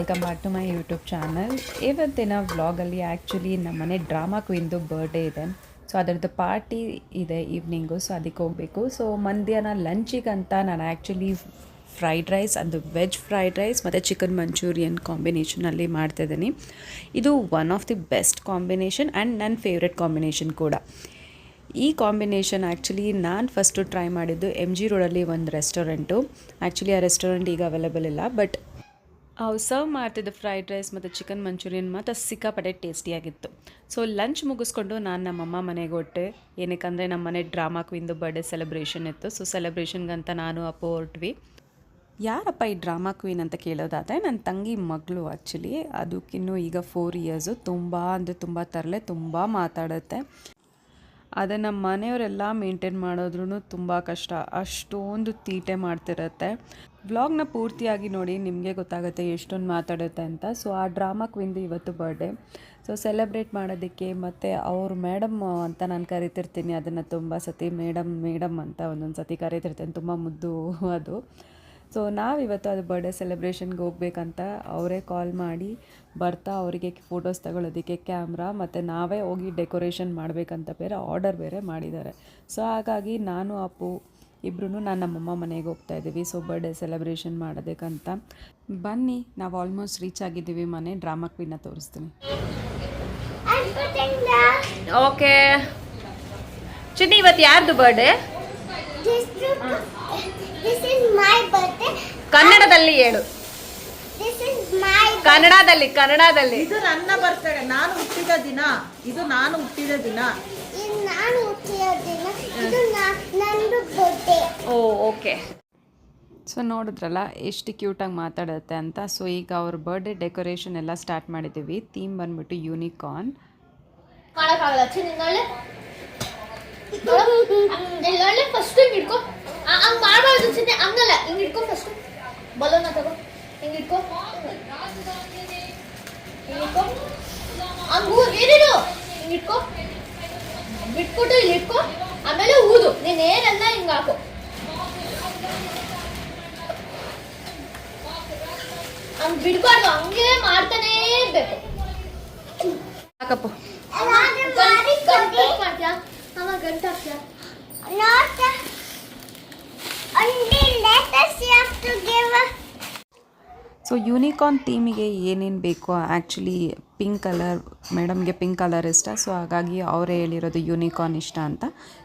Welcome back to my YouTube channel. ಇವತ್ತಿನ ವ್ಲಾಗಲ್ಲಿ actually ನಮ್ಮನೆ ಡ್ರಾಮಾ ಕ್ವೀನ್ದು ಬರ್ಡೇ ಇದೆ. ಸೊ ಅದರದ್ದು ಪಾರ್ಟಿ ಇದೆ ಈವ್ನಿಂಗು. ಸೊ ಅದಕ್ಕೆ ಹೋಗಬೇಕು. ಸೊ ಮಧ್ಯಾಹ್ನ ಲಂಚಿಗಂತ ನಾನು ಆ್ಯಕ್ಚುಲಿ ಫ್ರೈಡ್ ರೈಸ್, ಅದು ವೆಜ್ ಫ್ರೈಡ್ ರೈಸ್ ಮತ್ತು ಚಿಕನ್ ಮಂಚೂರಿಯನ್ ಕಾಂಬಿನೇಷನಲ್ಲಿ ಮಾಡ್ತಾಯಿದ್ದೀನಿ. ಇದು one of the best combination and ನನ್ನ ಫೇವ್ರೆಟ್ ಕಾಂಬಿನೇಷನ್ ಕೂಡ. ಈ ಕಾಂಬಿನೇಷನ್ ಆ್ಯಕ್ಚುಲಿ ನಾನು ಫಸ್ಟು ಟ್ರೈ ಮಾಡಿದ್ದು MG ರೋಡಲ್ಲಿ ಒಂದು ರೆಸ್ಟೋರೆಂಟು. ಆ್ಯಕ್ಚುಲಿ ಆ ರೆಸ್ಟೋರೆಂಟ್ ಈಗ ಅವೈಲೇಬಲ್ ಇಲ್ಲ, ಬಟ್ ಅವ್ರು ಸರ್ವ್ ಮಾಡ್ತಿದ್ದ ಫ್ರೈಡ್ ರೈಸ್ ಮತ್ತು ಚಿಕನ್ ಮಂಚೂರಿಯನ್ ಮತ್ತು ಸಿಕ್ಕಾಪಟ್ಟೆ ಟೇಸ್ಟಿಯಾಗಿತ್ತು. ಸೊ ಲಂಚ್ ಮುಗಿಸ್ಕೊಂಡು ನಾನು ನಮ್ಮಮ್ಮ ಮನೆಗೆ ಹೊಟ್ಟೆ. ಏನಕ್ಕಂದರೆ ನಮ್ಮ ಮನೆ ಡ್ರಾಮಾ ಕ್ವೀನ್ದು ಬರ್ಡೇ ಸೆಲೆಬ್ರೇಷನ್ ಇತ್ತು. ಸೊ ಸೆಲೆಬ್ರೇಷನ್ಗಂತ ನಾನು ಅಪ್ಪು ಹೊರಟ್ವಿ. ಯಾರಪ್ಪ ಈ ಡ್ರಾಮಾ ಕ್ವೀನ್ ಅಂತ ಕೇಳೋದಾದರೆ ನನ್ನ ತಂಗಿ ಮಗಳು ಆ್ಯಕ್ಚುಲಿ. ಅದಕ್ಕಿನ್ನೂ ಈಗ 4 ಇಯರ್ಸು. ತುಂಬ ಅಂದರೆ ತುಂಬ ತರಲೆ, ತುಂಬ ಮಾತಾಡುತ್ತೆ. ಅದನ್ನು ಮನೆಯವರೆಲ್ಲ ಮೇಂಟೈನ್ ಮಾಡೋದ್ರೂ ತುಂಬ ಕಷ್ಟ, ಅಷ್ಟೊಂದು ತೀಟೆ ಮಾಡ್ತಿರತ್ತೆ. ವ್ಲಾಗ್ನ ಪೂರ್ತಿಯಾಗಿ ನೋಡಿ, ನಿಮಗೆ ಗೊತ್ತಾಗುತ್ತೆ ಎಷ್ಟೊಂದು ಮಾತಾಡುತ್ತೆ ಅಂತ. ಸೊ ಆ ಡ್ರಾಮಾ ಕ್ವೀನ್ದು ಇವತ್ತು ಬರ್ಡೇ. ಸೊ ಸೆಲೆಬ್ರೇಟ್ ಮಾಡೋದಕ್ಕೆ ಮತ್ತು ಅವ್ರ ಮೇಡಮ್ ಅಂತ ನಾನು ಕರಿತಿರ್ತೀನಿ, ಅದನ್ನು ತುಂಬ ಸತಿ ಮೇಡಮ್ ಅಂತ ಒಂದೊಂದು ಸತಿ ಕರಿತಿರ್ತೇನೆ, ತುಂಬ ಮುದ್ದು ಅದು. ಸೊ ನಾವಿವತ್ತು ಅದು ಬರ್ಡೇ ಸೆಲೆಬ್ರೇಷನ್ಗೆ ಹೋಗ್ಬೇಕಂತ ಅವರೇ ಕಾಲ್ ಮಾಡಿ ಬರ್ತಾ ಅವರಿಗೆ ಫೋಟೋಸ್ ತಗೊಳ್ಳೋದಕ್ಕೆ ಕ್ಯಾಮ್ರಾ ಮತ್ತು ನಾವೇ ಹೋಗಿ ಡೆಕೋರೇಷನ್ ಮಾಡಬೇಕಂತ ಆರ್ಡರ್ ಬೇರೆ ಮಾಡಿದ್ದಾರೆ. ಸೊ ಹಾಗಾಗಿ ನಾನು ಅಪ್ಪು ಇಬ್ಬರೂ ನಮ್ಮಮ್ಮ ಮನೆಗೆ ಹೋಗ್ತಾಯಿದ್ದೀವಿ. ಸೊ ಬರ್ಡೇ ಸೆಲೆಬ್ರೇಷನ್ ಮಾಡೋದಕ್ಕಂತ ಬನ್ನಿ. ನಾವು ಆಲ್ಮೋಸ್ಟ್ ರೀಚ್ ಆಗಿದ್ದೀವಿ ಮನೆ. ಡ್ರಾಮಾ ಕ್ವೀನ್ನ ತೋರಿಸ್ತೀನಿ. ಓಕೆ ಚಿನ್ನಿ, ಇವತ್ತು ಯಾರ್ದು birthday? This is my birthday. ಕನ್ನಡದಲ್ಲಿ ಹೇಳು. This is my ಕನ್ನಡದಲ್ಲಿ ಇದು ನನ್ನ ಬರ್ತಡೇ, ನಾನು ಹುಟ್ಟಿದ ದಿನ. ಇದು ನಾನು ಹುಟ್ಟಿದ ದಿನ. ನಾನು ಹುಟ್ಟಿದ ದಿನ. ಇದು ನಂದು ಬರ್ಡೇ. ಓ ಓಕೆ. ಸೊ ನೋಡಿದ್ರಲ್ಲ ಎಷ್ಟು ಕ್ಯೂಟಾಗಿ ಮಾತಾಡುತ್ತೆ ಅಂತ. ಸೊ ಈಗ ಅವ್ರ ಬರ್ಡೇ ಡೆಕೋರೇಷನ್ ಎಲ್ಲ ಸ್ಟಾರ್ಟ್ ಮಾಡಿದ್ದೀವಿ. ಥೀಮ್ ಬಂದ್ಬಿಟ್ಟು ಯೂನಿಕಾರ್ನ್. ಕಾಣಕ್ಕಾಗಲ್ಲ ಚಿನ್ನೊಳ್ಳೆ ಎಲ್ಲೊಳ್ಳೆ ಫಸ್ಟ್ ಹಿಡ್ಕೊ. ಹಂಗೆ ಮಾಡಬಾರ್ದು ಚಿನ್ನೆ, ಹಂಗಲ್ಲ, ಹಿಂಗೆ ಹಿಡ್ಕೊ. ಫಸ್ಟ್ ಬಲೂನ ತಗೋ, ಹಿಂಗೆ ಹಿಡ್ಕೊ, ಹಿಂಗೆ ಹಿಡ್ಕೊ. ಹಂಗೆ ಏನೇನು ಹಿಂಗೆ ಹಿಡ್ಕೊ, ಬಿಟ್ಬಿಟ್ಟು ಇಲ್ಲಿ ಹಿಡ್ಕೊ. ಆಮೇಲೆ ಊದು. ನೀನು ಏನಲ್ಲ ಹಿಂಗೆ ಹಾಕು. ಹಂಗೆ ಬಿಡ್ಬಾರ್ದು, ಹಂಗೆ ಮಾಡ್ತಾನೇ ಇರ್ಬೇಕು. ಸಾಕಪ್ಪು. ಮಾಡ್ತೀಯಾ ಅಮ್ಮ? ಗಂಟು ಹಾಕ್ತೀಯಾ? ಸೊ ಯೂನಿಕಾರ್ನ್ ಥೀಮಿಗೆ ಏನೇನು ಬೇಕೋ, ಆ್ಯಕ್ಚುಲಿ ಪಿಂಕ್ ಕಲರ್, ಮೇಡಮ್ಗೆ ಪಿಂಕ್ ಕಲರ್ ಇಷ್ಟ. ಸೊ ಹಾಗಾಗಿ ಅವರೇ ಹೇಳಿರೋದು ಯೂನಿಕಾರ್ನ್ ಇಷ್ಟ ಅಂತ.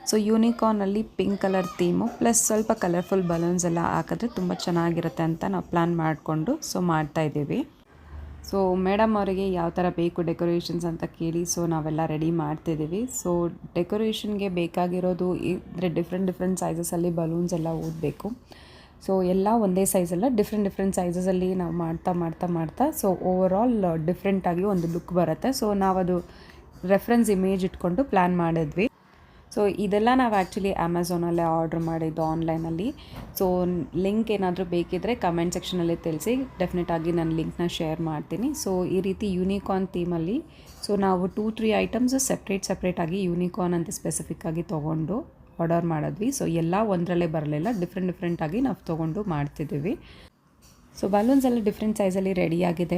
ಸೊ ಯೂನಿಕಾರ್ನಲ್ಲಿ ಪಿಂಕ್ ಕಲರ್ ಥೀಮು ಪ್ಲಸ್ ಸ್ವಲ್ಪ ಕಲರ್ಫುಲ್ ಬಲೂನ್ಸ್ ಎಲ್ಲ ಹಾಕಿದ್ರೆ ತುಂಬ ಚೆನ್ನಾಗಿರುತ್ತೆ ಅಂತ ನಾವು ಪ್ಲ್ಯಾನ್ ಮಾಡಿಕೊಂಡು ಸೊ ಮಾಡ್ತಾಯಿದ್ದೀವಿ. ಸೊ ಮೇಡಮ್ ಅವರಿಗೆ ಯಾವ ಥರ ಬೇಕು ಡೆಕೋರೇಷನ್ಸ್ ಅಂತ ಕೇಳಿ ಸೊ ನಾವೆಲ್ಲ ರೆಡಿ ಮಾಡ್ತಿದ್ದೀವಿ. ಸೊ ಡೆಕೋರೇಷನ್ಗೆ ಬೇಕಾಗಿರೋದು ಇದ್ರೆ ಡಿಫ್ರೆಂಟ್ ಸೈಜಸಲ್ಲಿ ಬಲೂನ್ಸ್ ಎಲ್ಲ ಊದಬೇಕು. ಸೊ ಎಲ್ಲ ಒಂದೇ ಸೈಜಲ್ಲ, ಡಿಫ್ರೆಂಟ್ ಸೈಜಸಲ್ಲಿ ನಾವು ಮಾಡ್ತಾ ಸೊ ಓವರಾಲ್ ಡಿಫ್ರೆಂಟಾಗಿ ಒಂದು ಲುಕ್ ಬರುತ್ತೆ. ಸೊ ನಾವದು ರೆಫರೆನ್ಸ್ ಇಮೇಜ್ ಇಟ್ಕೊಂಡು ಪ್ಲ್ಯಾನ್ ಮಾಡಿದ್ವಿ. ಸೊ ಇದೆಲ್ಲ ನಾವು ಆ್ಯಕ್ಚುಲಿ ಅಮೆಝಾನಲ್ಲೇ ಆರ್ಡ್ರ್ ಮಾಡಿದ್ದು ಆನ್ಲೈನಲ್ಲಿ. ಸೊ ಲಿಂಕ್ ಏನಾದರೂ ಬೇಕಿದ್ದರೆ ಕಮೆಂಟ್ ಸೆಕ್ಷನಲ್ಲಿ ತಿಳಿಸಿ, ಡೆಫಿನೆಟಾಗಿ ನಾನು ಲಿಂಕ್ನ ಶೇರ್ ಮಾಡ್ತೀನಿ. ಸೊ ಈ ರೀತಿ ಯೂನಿಕಾರ್ನ್ ಥೀಮಲ್ಲಿ ಸೊ ನಾವು 2-3 ಐಟಮ್ಸ್ ಸಪ್ರೇಟಾಗಿ ಯೂನಿಕಾರ್ನ್ ಅಂತ ಸ್ಪೆಸಿಫಿಕ್ಕಾಗಿ ತೊಗೊಂಡು ಆರ್ಡರ್ ಮಾಡಿದ್ವಿ. ಸೊ ಎಲ್ಲ ಒಂದರಲ್ಲೇ ಬರಲಿಲ್ಲ, ಡಿಫ್ರೆಂಟಾಗಿ ನಾವು ತೊಗೊಂಡು ಮಾಡ್ತಿದ್ದೀವಿ. ಸೊ ಬಲೂನ್ಸ್ ಎಲ್ಲ ಡಿಫ್ರೆಂಟ್ ಸೈಜಲ್ಲಿ ರೆಡಿಯಾಗಿದೆ.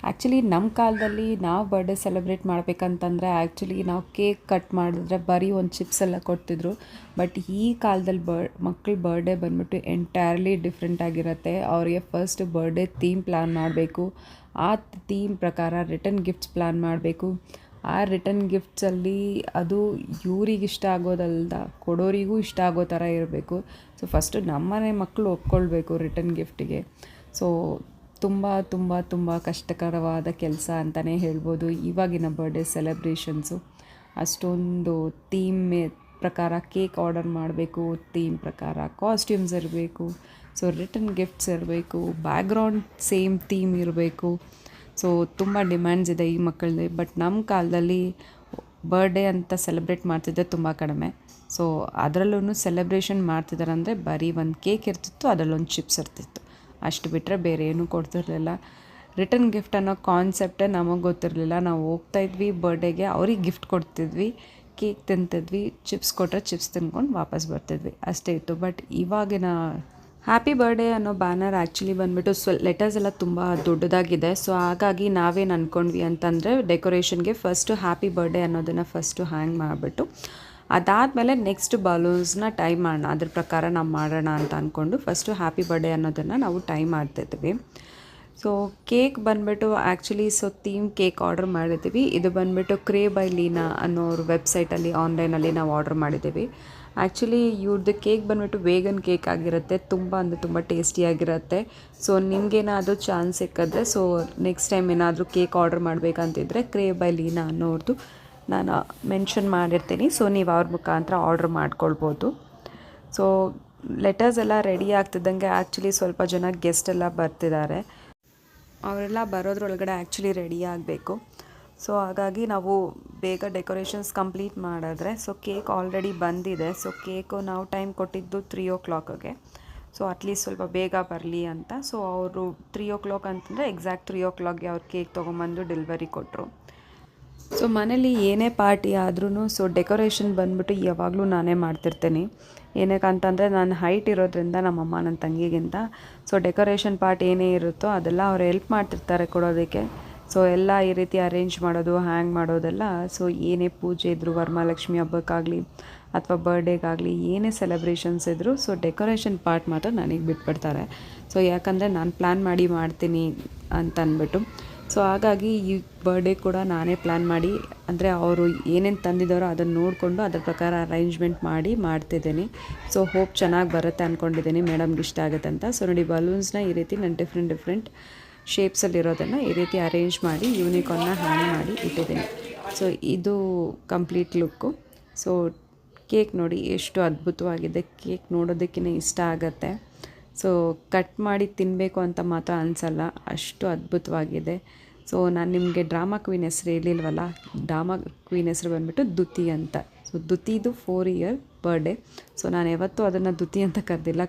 ಆ್ಯಕ್ಚುಲಿ ನಮ್ಮ ಕಾಲದಲ್ಲಿ ನಾವು ಬರ್ಡೇ ಸೆಲೆಬ್ರೇಟ್ ಮಾಡಬೇಕಂತಂದರೆ ಆ್ಯಕ್ಚುಲಿ ನಾವು ಕೇಕ್ ಕಟ್ ಮಾಡಿದ್ರೆ ಬರೀ ಒಂದು ಚಿಪ್ಸ್ ಎಲ್ಲ ಕೊಡ್ತಿದ್ರು. ಬಟ್ ಈ ಕಾಲದಲ್ಲಿ ಮಕ್ಕಳ ಬರ್ಡೇ ಬಂದ್ಬಿಟ್ಟು ಎಂಟೈರ್ಲಿ ಡಿಫ್ರೆಂಟಾಗಿರುತ್ತೆ. ಅವರಿಗೆ ಫಸ್ಟ್ ಬರ್ಡೇ ಥೀಮ್ ಪ್ಲ್ಯಾನ್ ಮಾಡಬೇಕು. ಆ ಥೀಮ್ ಪ್ರಕಾರ ರಿಟರ್ನ್ ಗಿಫ್ಟ್ಸ್ ಪ್ಲ್ಯಾನ್ ಮಾಡಬೇಕು. ಆ ರಿಟರ್ನ್ ಗಿಫ್ಟ್ಸಲ್ಲಿ ಅದು ಇವ್ರಿಗೆ ಇಷ್ಟ ಆಗೋದಲ್ದ ಕೊಡೋರಿಗೂ ಇಷ್ಟ ಆಗೋ ಥರ ಇರಬೇಕು. ಸೊ ಫಸ್ಟು ನಮ್ಮನೆ ಮಕ್ಕಳು ಒಪ್ಕೊಳ್ಬೇಕು ರಿಟರ್ನ್ ಗಿಫ್ಟಿಗೆ. ಸೊ ತುಂಬ ಕಷ್ಟಕರವಾದ ಕೆಲಸ ಅಂತಲೇ ಹೇಳ್ಬೋದು ಇವಾಗಿನ ಬರ್ಡೇ ಸೆಲೆಬ್ರೇಷನ್ಸು. ಅಷ್ಟೊಂದು ಥೀಮ್ ಪ್ರಕಾರ ಕೇಕ್ ಆರ್ಡರ್ ಮಾಡಬೇಕು, ಥೀಮ್ ಪ್ರಕಾರ ಕಾಸ್ಟ್ಯೂಮ್ಸ್ ಇರಬೇಕು, ಸೊ ರಿಟರ್ನ್ ಗಿಫ್ಟ್ಸ್ ಇರಬೇಕು, ಬ್ಯಾಕ್ಗ್ರೌಂಡ್ ಸೇಮ್ ಥೀಮ್ ಇರಬೇಕು. ಸೊ ತುಂಬ ಡಿಮ್ಯಾಂಡ್ಸ್ ಇದೆ ಈ ಮಕ್ಕಳಲ್ಲಿ. ಬಟ್ ನಮ್ಮ ಕಾಲದಲ್ಲಿ ಬರ್ಡೇ ಅಂತ ಸೆಲೆಬ್ರೇಟ್ ಮಾಡ್ತಿದ್ದೆ ತುಂಬ ಕಡಿಮೆ. ಸೊ ಅದರಲ್ಲೂ ಸೆಲೆಬ್ರೇಷನ್ ಮಾಡ್ತಿದ್ದಾರೆ ಅಂದರೆ ಬರೀ ಒಂದು ಕೇಕ್ ಇರ್ತಿತ್ತು, ಅದರಲ್ಲೊಂದು ಚಿಪ್ಸ್ ಇರ್ತಿತ್ತು, ಅಷ್ಟು ಬಿಟ್ಟರೆ ಬೇರೆ ಏನೂ ಕೊಡ್ತಿರಲಿಲ್ಲ. ರಿಟರ್ನ್ ಗಿಫ್ಟ್ ಅನ್ನೋ ಕಾನ್ಸೆಪ್ಟೇ ನಮಗೆ ಗೊತ್ತಿರಲಿಲ್ಲ. ನಾವು ಹೋಗ್ತಾಯಿದ್ವಿ ಬರ್ಡೇಗೆ, ಅವ್ರಿಗೆ ಗಿಫ್ಟ್ ಕೊಡ್ತಿದ್ವಿ, ಕೇಕ್ ತಿಂತಿದ್ವಿ, ಚಿಪ್ಸ್ ಕೊಟ್ಟರೆ ಚಿಪ್ಸ್ ತಿನ್ಕೊಂಡು ವಾಪಸ್ ಬರ್ತಿದ್ವಿ, ಅಷ್ಟೇ ಇತ್ತು. ಬಟ್ ಇವಾಗಿನ ಹ್ಯಾಪಿ ಬರ್ಡೇ ಅನ್ನೋ ಬ್ಯಾನರ್ ಆ್ಯಕ್ಚುಲಿ ಬಂದುಬಿಟ್ಟು ಲೆಟರ್ಸ್ ಎಲ್ಲ ತುಂಬ ದೊಡ್ಡದಾಗಿದೆ. ಸೊ ಹಾಗಾಗಿ ನಾವೇನು ಅಂದ್ಕೊಂಡ್ವಿ ಅಂತಂದರೆ ಡೆಕೋರೇಷನ್ಗೆ ಫಸ್ಟು ಹ್ಯಾಪಿ ಬರ್ಡೇ ಅನ್ನೋದನ್ನು ಫಸ್ಟು ಹ್ಯಾಂಗ್ ಮಾಡಿಬಿಟ್ಟು ಅದಾದಮೇಲೆ ನೆಕ್ಸ್ಟ್ ಬಲೂನ್ಸ್ನ ಟೈ ಮಾಡೋಣ, ಅದ್ರ ಪ್ರಕಾರ ನಾವು ಮಾಡೋಣ ಅಂತ ಅಂದ್ಕೊಂಡು ಫಸ್ಟು ಹ್ಯಾಪಿ ಬರ್ಡೇ ಅನ್ನೋದನ್ನು ನಾವು ಟೈ ಮಾಡ್ತಾಯಿದ್ವಿ. ಸೊ ಕೇಕ್ ಬಂದುಬಿಟ್ಟು ಆ್ಯಕ್ಚುಲಿ ಥೀಮ್ ಕೇಕ್ ಆರ್ಡರ್ ಮಾಡಿದ್ದೀವಿ. ಇದು ಬಂದುಬಿಟ್ಟು ಕ್ರೇ ಬೈ ಲೀನಾ ಅನ್ನೋರು ವೆಬ್ಸೈಟಲ್ಲಿ ಆನ್ಲೈನಲ್ಲಿ ನಾವು ಆರ್ಡರ್ ಮಾಡಿದ್ದೀವಿ. ಆ್ಯಕ್ಚುಲಿ ಇವ್ರದ್ದು ಕೇಕ್ ಬಂದುಬಿಟ್ಟು ವೇಗನ್ ಕೇಕ್ ಆಗಿರುತ್ತೆ, ತುಂಬ ಟೇಸ್ಟಿಯಾಗಿರುತ್ತೆ. ಸೊ ನಿಮಗೇನಾದರೂ ಚಾನ್ಸ್ ಸಿಕ್ಕಿದ್ರೆ ಸೊ ನೆಕ್ಸ್ಟ್ ಟೈಮ್ ಏನಾದರೂ ಕೇಕ್ ಆರ್ಡರ್ ಮಾಡಬೇಕಂತಿದ್ರೆ ಕ್ರೇ ಬೈ ಲೀನಾ ಅನ್ನೋರ್ದು ನಾನು ಮೆನ್ಷನ್ ಮಾಡಿರ್ತೀನಿ. ಸೊ ನೀವು ಅವ್ರ ಮುಖಾಂತರ ಆರ್ಡ್ರ್ ಮಾಡ್ಕೊಳ್ಬೋದು. ಸೊ ಲೆಟರ್ಸ್ ಎಲ್ಲ ರೆಡಿ ಆಗ್ತಿದ್ದಂಗೆ ಆ್ಯಕ್ಚುಲಿ ಸ್ವಲ್ಪ ಜನ ಗೆಸ್ಟ್ ಎಲ್ಲ ಬರ್ತಿದ್ದಾರೆ. ಅವರೆಲ್ಲ ಬರೋದ್ರೊಳಗಡೆ ಆ್ಯಕ್ಚುಲಿ ರೆಡಿ ಆಗಬೇಕು. ಸೊ ಹಾಗಾಗಿ ನಾವು ಬೇಗ ಡೆಕೋರೇಷನ್ಸ್ ಕಂಪ್ಲೀಟ್ ಮಾಡಿದ್ರೆ ಸೊ ಕೇಕ್ ಆಲ್ರೆಡಿ ಬಂದಿದೆ. ಸೊ ಕೇಕು ನಾವು ಟೈಮ್ ಕೊಟ್ಟಿದ್ದು 3 o'clockಗೆ. ಸೊ ಅಟ್ಲೀಸ್ಟ್ ಸ್ವಲ್ಪ ಬೇಗ ಬರಲಿ ಅಂತ. ಸೊ ಅವರು 3 o'clock ಅಂತಂದರೆ ಎಕ್ಸಾಕ್ಟ್ 3 o'clockಗೆ ಅವ್ರು ಕೇಕ್ ತೊಗೊಂಬಂದು ಡೆಲಿವರಿ ಕೊಟ್ಟರು. ಸೊ ಮನೇಲಿ ಏನೇ ಪಾರ್ಟಿ ಆದ್ರೂ ಸೊ ಡೆಕೋರೇಷನ್ ಬಂದುಬಿಟ್ಟು ಯಾವಾಗಲೂ ನಾನೇ ಮಾಡ್ತಿರ್ತೀನಿ. ಏನಕ್ಕಂತಂದರೆ ನಾನು ಹೈಟ್ ಇರೋದ್ರಿಂದ ನಮ್ಮಮ್ಮ ನನ್ನ ತಂಗಿಗಿಂತ ಸೊ ಡೆಕೋರೇಷನ್ ಪಾರ್ಟ್ ಏನೇ ಇರುತ್ತೋ ಅದೆಲ್ಲ ಅವ್ರು ಹೆಲ್ಪ್ ಮಾಡ್ತಿರ್ತಾರೆ ಕೊಡೋದಕ್ಕೆ. ಸೊ ಎಲ್ಲ ಈ ರೀತಿ ಅರೇಂಜ್ ಮಾಡೋದು, ಹ್ಯಾಂಗ್ ಮಾಡೋದೆಲ್ಲ. ಸೊ ಏನೇ ಪೂಜೆ ಇದ್ದರೂ, ವರಮಹಾಲಕ್ಷ್ಮಿ ಹಬ್ಬಕ್ಕಾಗಲಿ ಅಥವಾ ಬರ್ಡೇಗಾಗಲಿ ಏನೇ ಸೆಲೆಬ್ರೇಷನ್ಸ್ ಇದ್ದರೂ ಸೊ ಡೆಕೋರೇಷನ್ ಪಾರ್ಟ್ ಮಾತ್ರ ನನಗೆ ಬಿಟ್ಬಿಡ್ತಾರೆ. ಸೊ ಯಾಕಂದರೆ ನಾನು ಪ್ಲ್ಯಾನ್ ಮಾಡಿ ಮಾಡ್ತೀನಿ ಅಂತ ಅಂದ್ಬಿಟ್ಟು. ಸೊ ಹಾಗಾಗಿ ಈ ಬರ್ಡೇ ಕೂಡ ನಾನೇ ಪ್ಲ್ಯಾನ್ ಮಾಡಿ, ಅಂದರೆ ಅವರು ಏನೇನು ತಂದಿದ್ದಾರೋ ಅದನ್ನು ನೋಡಿಕೊಂಡು ಅದ್ರ ಪ್ರಕಾರ ಅರೇಂಜ್ಮೆಂಟ್ ಮಾಡಿ ಮಾಡ್ತಿದ್ದೀನಿ. ಸೊ ಹೋಪ್ ಚೆನ್ನಾಗಿ ಬರುತ್ತೆ ಅಂದ್ಕೊಂಡಿದ್ದೀನಿ, ಮೇಡಮ್ಗೆ ಇಷ್ಟ ಆಗುತ್ತೆ ಅಂತ. ಸೊ ನೋಡಿ, ಬಲೂನ್ಸ್ನ ಈ ರೀತಿ ನಾನು ಡಿಫ್ರೆಂಟ್ ಶೇಪ್ಸಲ್ಲಿರೋದನ್ನು ಈ ರೀತಿ ಅರೇಂಜ್ ಮಾಡಿ ಯೂನಿಕಾರ್ನ್ನ ಹ್ಯಾಂಗ್ ಮಾಡಿ ಇಟ್ಟಿದ್ದೀನಿ. ಸೊ ಇದು ಕಂಪ್ಲೀಟ್ ಲುಕ್ಕು. ಸೊ ಕೇಕ್ ನೋಡಿ ಎಷ್ಟು ಅದ್ಭುತವಾಗಿದೆ. ಕೇಕ್ ನೋಡೋದಕ್ಕೇ ಇಷ್ಟ ಆಗುತ್ತೆ. ಸೊ ಕಟ್ ಮಾಡಿ ತಿನ್ನಬೇಕು ಅಂತ ಮಾತ್ರ ಅನಿಸಲ್ಲ, ಅಷ್ಟು ಅದ್ಭುತವಾಗಿದೆ. ಸೊ ನಾನು ನಿಮಗೆ ಡ್ರಾಮಾ ಕ್ವೀನ್ ಹೆಸರು ಹೇಳಿಲ್ವಲ್ಲ, ಡ್ರಾಮಾ ಕ್ವೀನ್ ಹೆಸರು ಬಂದುಬಿಟ್ಟು ದುತಿ ಅಂತ. ಸೊ ದುತಿದು 4 year ಬರ್ಡೇ. ಸೊ ನಾನು ಯಾವತ್ತೂ ಅದನ್ನು ದುತಿ ಅಂತ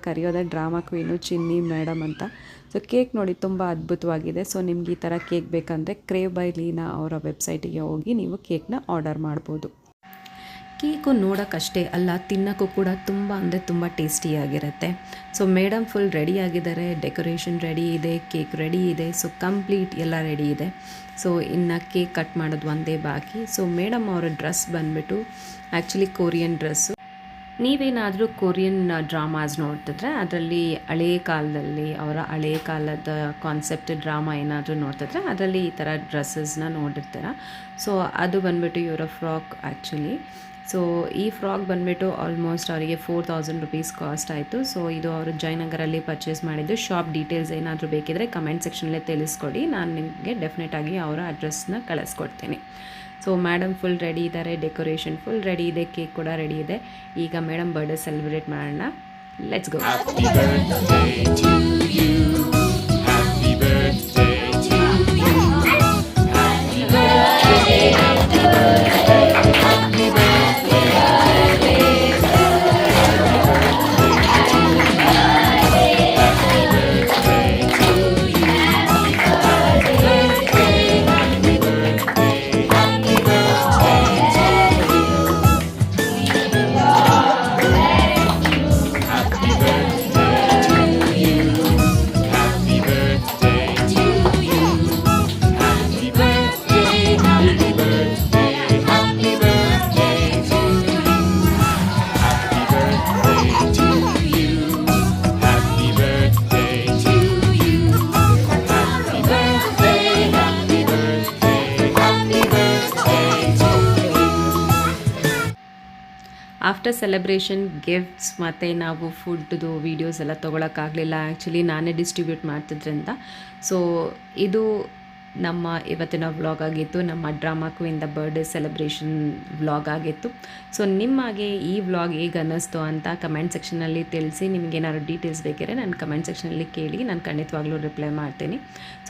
ಕರೆಯೋದೇ ಡ್ರಾಮಾ ಕ್ವೀನು ಚಿನ್ನಿ ಮೇಡಮ್ ಅಂತ. ಸೊ ಕೇಕ್ ನೋಡಿ ತುಂಬ ಅದ್ಭುತವಾಗಿದೆ. ಸೊ ನಿಮ್ಗೆ ಈ ಥರ ಕೇಕ್ ಬೇಕಂದರೆ ಕ್ರೇ ಬೈ ಲೀನಾ ಅವರ ವೆಬ್ಸೈಟಿಗೆ ಹೋಗಿ ನೀವು ಕೇಕ್ನ ಆರ್ಡರ್ ಮಾಡ್ಬೋದು. ಕೇಕು ನೋಡೋಕ್ಕಷ್ಟೇ ಅಲ್ಲ, ತಿನ್ನೋಕ್ಕೂ ಕೂಡ ತುಂಬ ಟೇಸ್ಟಿಯಾಗಿರುತ್ತೆ. ಸೊ ಮೇಡಮ್ ಫುಲ್ ರೆಡಿ ಆಗಿದ್ದಾರೆ, ಡೆಕೋರೇಷನ್ ರೆಡಿ ಇದೆ, ಕೇಕ್ ರೆಡಿ ಇದೆ. ಸೊ ಕಂಪ್ಲೀಟ್ ಎಲ್ಲ ರೆಡಿ ಇದೆ. ಸೊ ಇನ್ನು ಕೇಕ್ ಕಟ್ ಮಾಡೋದು ಒಂದೇ ಬಾಕಿ. ಸೊ ಮೇಡಮ್ ಅವರ ಡ್ರೆಸ್ ಬಂದುಬಿಟ್ಟು ಆ್ಯಕ್ಚುಲಿ ಕೊರಿಯನ್ ಡ್ರೆಸ್ಸು. ನೀವೇನಾದರೂ ಕೊರಿಯನ್ ಡ್ರಾಮಾಸ್ ನೋಡ್ತಿದ್ರೆ ಅದರಲ್ಲಿ ಹಳೆಯ ಕಾಲದ ಕಾನ್ಸೆಪ್ಟ್ ಡ್ರಾಮಾ ಏನಾದರೂ ನೋಡ್ತಿದ್ರೆ ಅದರಲ್ಲಿ ಈ ಥರ ಡ್ರೆಸ್ಸಸ್ನ ನೋಡಿರ್ತೀರ. ಸೊ ಅದು ಬಂದುಬಿಟ್ಟು ಇವರ ಫ್ರಾಕ್ ಆ್ಯಕ್ಚುಲಿ. ಸೊ ಈ ಫ್ರಾಕ್ ಬಂದುಬಿಟ್ಟು ಆಲ್ಮೋಸ್ಟ್ ಅವರಿಗೆ 4000 rupees ಕಾಸ್ಟ್ ಆಯಿತು. ಸೊ ಇದು ಅವರು ಜಯನಗರಲ್ಲಿ ಪರ್ಚೇಸ್ ಮಾಡಿದ್ದು. ಶಾಪ್ ಡೀಟೇಲ್ಸ್ ಏನಾದರೂ ಬೇಕಿದ್ರೆ ಕಮೆಂಟ್ ಸೆಕ್ಷನಲ್ಲೇ ತಿಳಿಸ್ಕೊಡಿ, ನಾನು ನಿಮಗೆ ಡೆಫಿನೆಟಾಗಿ ಅವರ ಅಡ್ರೆಸ್ನ ಕಳಿಸ್ಕೊಡ್ತೀನಿ. ಸೊ ಮೇಡಮ್ ಫುಲ್ ರೆಡಿ ಇದ್ದಾರೆ, ಡೆಕೋರೇಷನ್ ಫುಲ್ ರೆಡಿ ಇದೆ, ಕೇಕ್ ಕೂಡ ರೆಡಿ ಇದೆ. ಈಗ ಮೇಡಮ್ ಬರ್ಡೇ ಸೆಲೆಬ್ರೇಟ್ ಮಾಡೋಣ. Let's go. Happy birthday to you. Happy birthday to you. Happy birthday, happy birthday, happy birthday, happy birthday to you. After celebration gifts ಮತ್ತು ನಾವು ಫುಡ್ದು videos ಎಲ್ಲ ತೊಗೊಳಕ್ಕಾಗಲಿಲ್ಲ. Actually ನಾನೇ distribute ಮಾಡ್ತಿದ್ರಿಂದ. So ಇದು ನಮ್ಮ ಇವತ್ತಿನ ವ್ಲಾಗ್ ಆಗಿತ್ತು, ನಮ್ಮ drama queen the birthday celebration vlog ಆಗಿತ್ತು. ಸೊ ನಿಮಗೆ ಈ ವ್ಲಾಗ್ ಹೇಗೆ ಅನ್ನಿಸ್ತು ಅಂತ ಕಮೆಂಟ್ ಸೆಕ್ಷನಲ್ಲಿ ತಿಳಿಸಿ. ನಿಮಗೇನಾದ್ರು ಡೀಟೇಲ್ಸ್ ಬೇಕಿದ್ರೆ ನಾನು ಕಮೆಂಟ್ ಸೆಕ್ಷನಲ್ಲಿ ಕೇಳಿ, ನಾನು ಖಂಡಿತವಾಗ್ಲೂ ರಿಪ್ಲೈ ಮಾಡ್ತೀನಿ.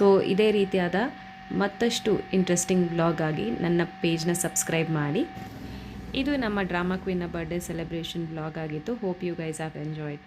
ಸೊ ಇದೇ ರೀತಿಯಾದ ಮತ್ತಷ್ಟು ಇಂಟ್ರೆಸ್ಟಿಂಗ್ ವ್ಲಾಗ್ ಆಗಿ ನನ್ನ ಪೇಜ್ನ ಸಬ್ಸ್ಕ್ರೈಬ್ ಮಾಡಿ. ಇದು ನಮ್ಮ ಡ್ರಾಮಾ ಕ್ವೀನ್ನ ಬರ್ಡೇ ಸೆಲೆಬ್ರೇಷನ್ ವ್ಲಾಗ್ ಆಗಿತ್ತು. Hope you guys have enjoyed.